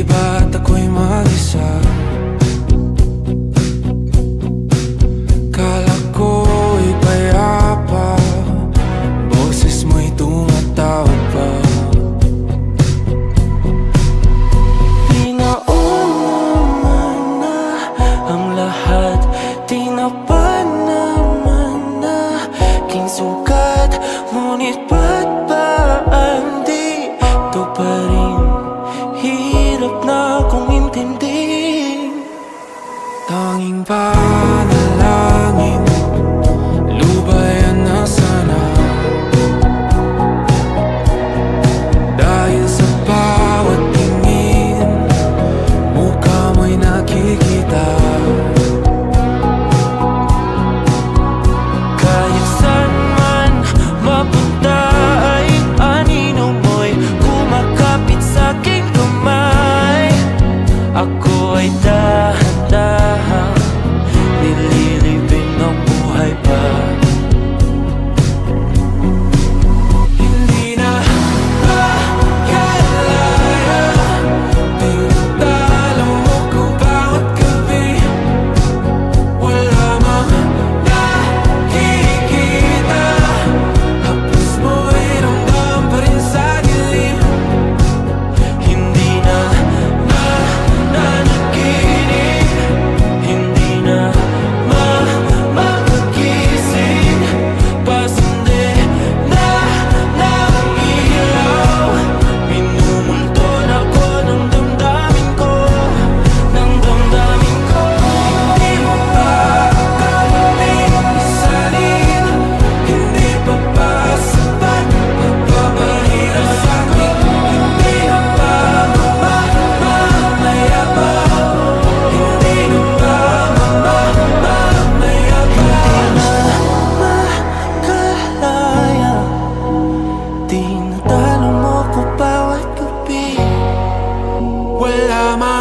ba't ako'y mag-isa? Kala ko'y payapa, boses mo'y tumatawag pa. Di naman na ang lahat, di na pa naman na king sukat. Ngunit ba't ba andito pa rin? Hirap na kong intindihin. Tanging panalangin, lubayan na sana. Dahil sa bawat tingin, mukha mo'y nakikita. Kahit saan man mapunta ay anino mo'y kumakapit sa aking kamay. Ako ay dahan-dahan nililibing ng buhay pa. Hindi na makalaya, tinatalo mo ko bawat gabi. Wala mang nakikita, hapos mo'y ramdam pa rin sa dilim. Hindi na nanaginip, hindi na makagising. Pasende na ng ilaw, minumulton ako ng damdamin ko, ng damdamin ko. Hindi mo pa kaming isalin, hindi pa ba sapat magpapahirap sa'kin? Hindi na ba mamamaya pa? Hindi na ba mamamaya pa? Makalaya, tinatalo mo ko bawat gabi. Wala man